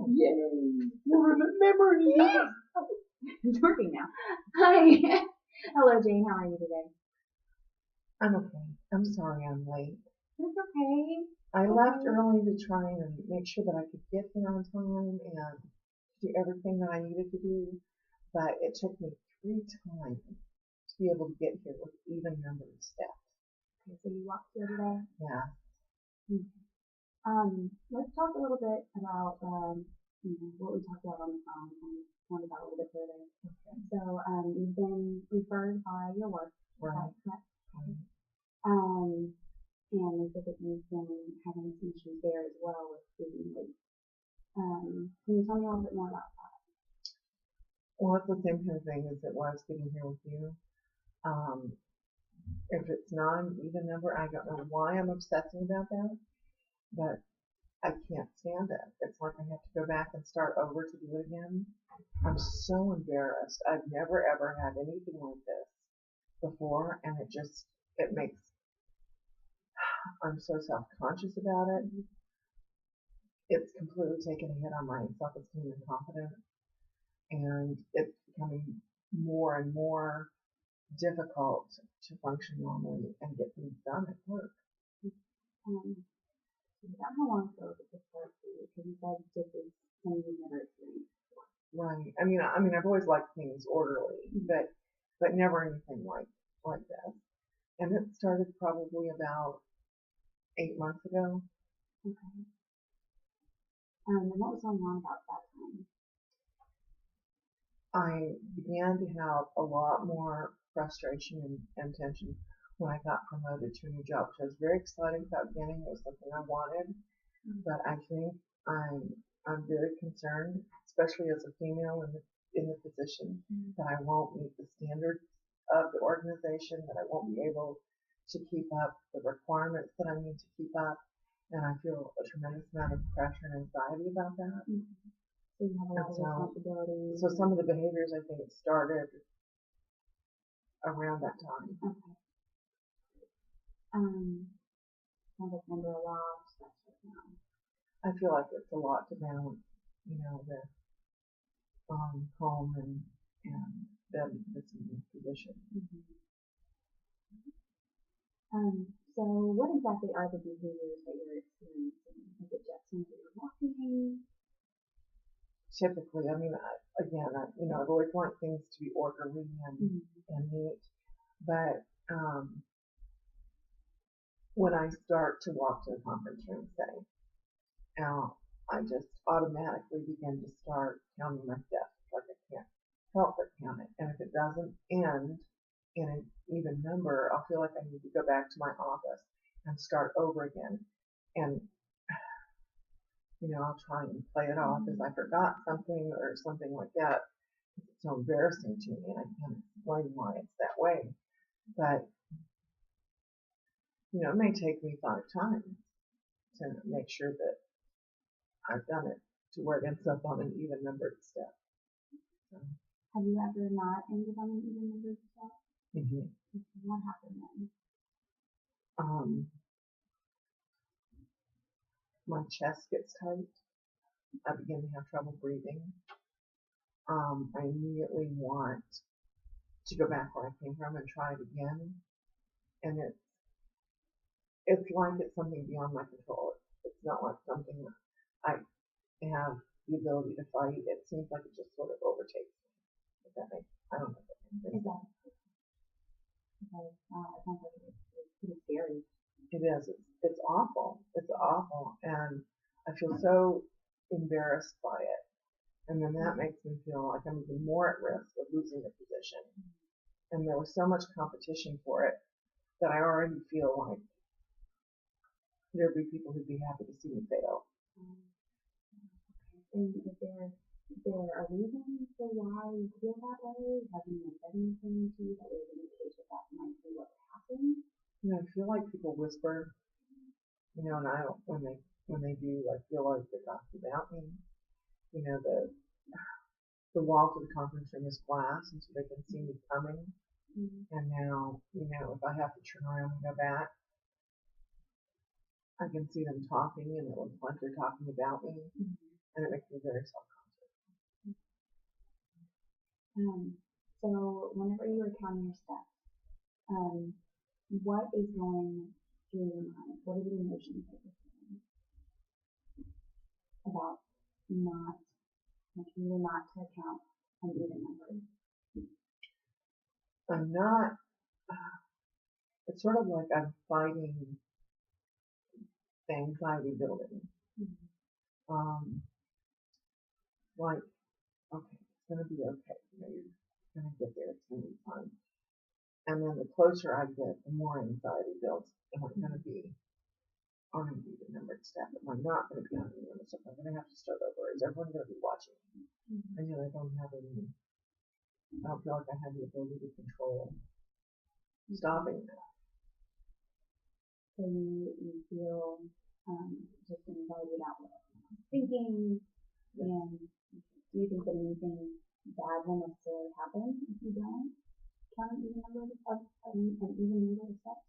Yay! More memories. Yes. It's working now. Hi. Hello, Jane. How are you today? I'm okay. I'm sorry I'm late. It's okay. I left early to try and make sure that I could get there on time and do everything that I needed to do, but it took me 3 times to be able to get here with even numbered steps. Okay, so you walked here today. Yeah. Let's talk a little bit about what we talked about on the phone and talk about a little bit further. Okay. So, you've been referred by your work. Right. Correct? Right. And they said that you've been having some issues there as well with being late. Can you tell me a little bit more about that? Well, it's the same kind of thing as it was getting here with you. Um, if it's not an even number, I don't know why I'm obsessing about that, but I can't stand it. It's like I have to go back and start over to do it again. I'm so embarrassed. I've never ever had anything like this before, and it makes, I'm so self-conscious about it. It's completely taken a hit on my self-esteem and confidence, and it's becoming more and more difficult to function normally and get things done at work. About how long ago did this start for you? Because you said this is something you've never experienced before. Right. I mean, I've always liked things orderly, but never anything like this. And it started probably about 8 months ago. Okay. And what was going on about that time? I began to have a lot more frustration and tension when I got promoted to a new job, which I was very excited about getting. It was something I wanted, but I think I'm very concerned, especially as a female in the position, that I won't meet the standards of the organization, that I won't be able to keep up the requirements that I need to keep up, and I feel a tremendous amount of pressure and anxiety about that. So you have a lot of responsibility. So some of the behaviors I think started around that time. Okay. Sounds like under a lot of stress right now. I feel like it's a lot to balance, with home and then this new position. So what exactly are the behaviors that you're experiencing? Is it just when you're walking? Typically, I mean, I've always wanted things to be orderly and neat, but when I start to walk to the conference room, say, I just automatically begin to start counting my steps, like I can't help but count it. And if it doesn't end in an even number, I'll feel like I need to go back to my office and start over again. And I'll try and play it off as I forgot something or something like that. It's so embarrassing to me, and I can't explain why it's that way. But it may take me 5 times to make sure that I've done it to where it ends up on an even numbered step. So. Have you ever not ended on an even numbered step? What happened then? My chest gets tight. I begin to have trouble breathing. I immediately want to go back where I came from and try it again. And it's like it's something beyond my control. It's not like something that I have the ability to fight. It seems like it just sort of overtakes me. If that makes, I don't know if that makes sense. It sounds like it's pretty scary. It is. It's awful. It's awful. And I feel so embarrassed by it. And then that makes me feel like I'm even more at risk of losing the position. And there was so much competition for it that I already feel like there'd be people who'd be happy to see me fail. And is there a reason for why you feel that way? Have anyone said anything to you that would indicate that might be what happened? I feel like people whisper, and I don't, when they do, I feel like they talk about me. The wall to the conference room is glass, and so they can see me coming. And now, if I have to turn around and go back, I can see them talking, and it looks like they're talking about me. And it makes very self-conscious. So whenever you were counting your steps, what is going through your mind? What are the emotions that you're feeling about not, like you were not to count an even number? I'm not, it's sort of like I'm fighting anxiety building. Like, okay, it's going to be okay. You know, you're going to get there. It's going to be fine. And then the closer I get, the more anxiety builds. Am I going to be on the numbered step? Am I not going to be on the numbered step? Am I going to have to start over? Is everyone going to be watching me? I know I don't have any, I don't feel like I have the ability to control stopping that. So you feel just anxiety about what I'm thinking, and do you think that anything bad will necessarily happen if you don't count an even number of an even number of steps?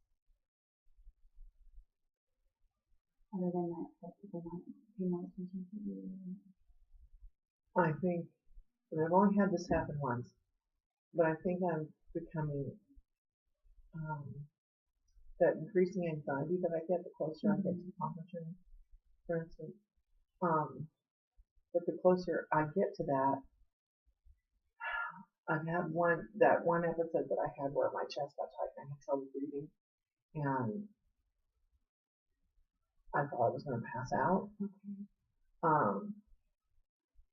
Other than that people might pay more attention to you. I think, and I've only had this happen once, but I think I'm becoming, that increasing anxiety that I get the closer I get to accomplishing, for instance, but the closer I get to that, I've had that one episode that I had where my chest got tight and I had trouble breathing, and I thought I was going to pass out.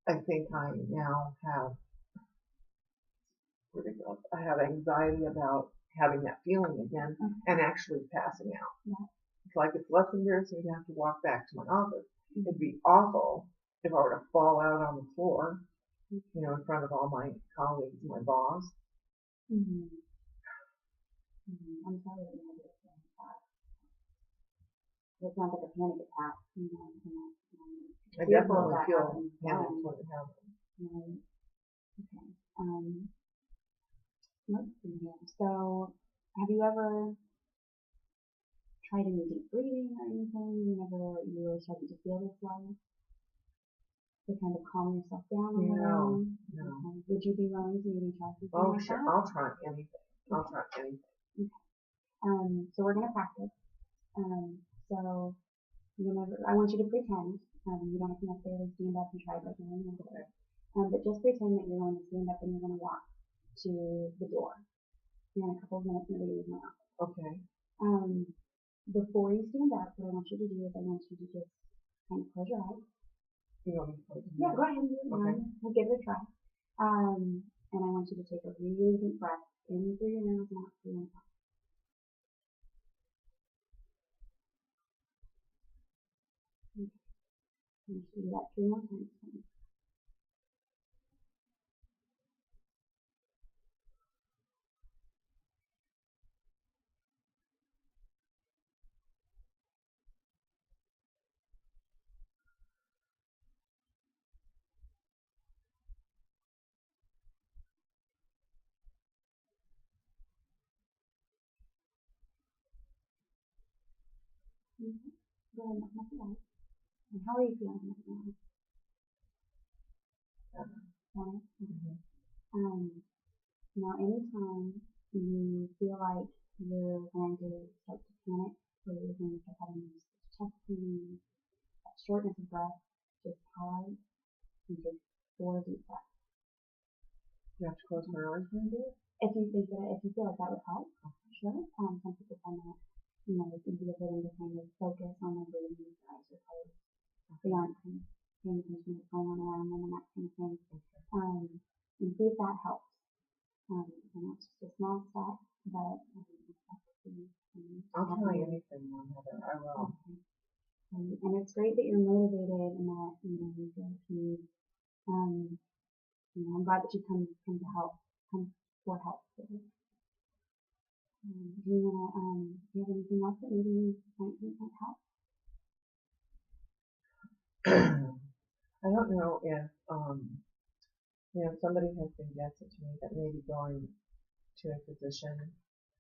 I think I now have I have anxiety about having that feeling again and actually passing out. Yeah. It's like it's less embarrassing to have to walk back to my office. It'd be awful if I were to fall out on the floor, you know, in front of all my colleagues and my boss. I'm sorry that you had to experience that. It sounds like a panic attack, you know. I definitely feel panicked when it happens. Right. Okay. Let's see here. So, have you ever tried any deep breathing or anything whenever you were starting to feel this way? To kind of calm yourself down a little? No. Okay. Would you be willing to maybe try something Oh, like sure. that? I'll try anything. I'll try anything. Okay. So we're going to practice. So whenever, I want you to pretend, you don't have to necessarily stand up and try it right now. Okay. But just pretend that you're going to stand up and you're going to walk to the door. In a couple of minutes, nobody leave my office. Okay. Before you stand up, what I want you to do is I want you to just kind of close your eyes. You want me to close your eyes? Yeah, go ahead and do it. Okay. We'll give it a try. And I want you to take a really deep breath in through your nose and out through your mouth. Okay. I'm going to do that 3 more times. Go ahead and open up your eyes. And how are you feeling right now? Better? Now anytime you feel like you're going to start to panic, or you're going to start having chest pain, shortness of breath, just pause and take 4 deep breaths. You have to close my eyes when I do it? If you feel like that would help, sure. Some people find that, you know, it's easier for them to kind of focus on their breathing if their eyes are closed. They aren't kind of paying attention to what's going on around them and that kind of thing. And see if that helps. And that's just a small step, but I'll try anything, Heather. I will. Okay. And it's great that you're motivated and that, you know, you feel like you know, I'm glad that you come for help. Do you have anything else that maybe you might help? I don't know if, you know, somebody has suggested to me that maybe going to a physician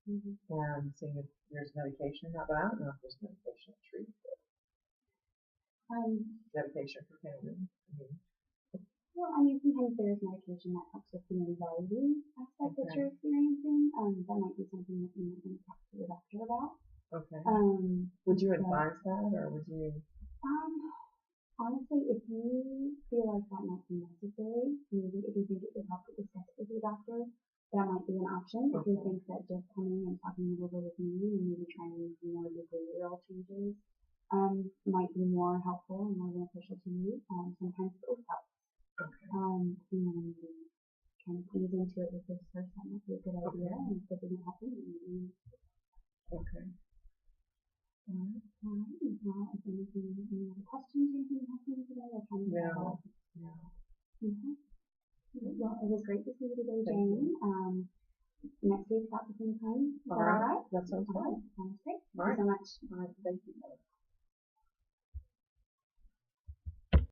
and seeing if there's medication or not, but I don't know if there's medication to treat it. Medication for family. I mean, Well, I mean, sometimes there's medication that helps with the anxiety aspect that Okay. you're experiencing. That might be something that you might want to talk to your doctor about. Okay. Um, Would you but, advise that, or would you? honestly, if you feel like that might be necessary, maybe if you think it would help to discuss it with your doctor, that might be an option. If you Okay. think that just coming and talking it over with me and maybe trying more behavioral changes might be more helpful and more beneficial to you, sometimes both help. Okay. And kind of ease into it with this first, that might be a good idea. Okay. And if it doesn't happen, then maybe. Okay. Alright. Well, if anything, any other questions or anything you have for me today, I'll try to No. No. Okay. Well, it was great to see you today, Thank Jane. you. Next week about the same time. Is that All right. alright? That sounds Alright. fine. Sounds great. All Thank you so much. All right. Thank you.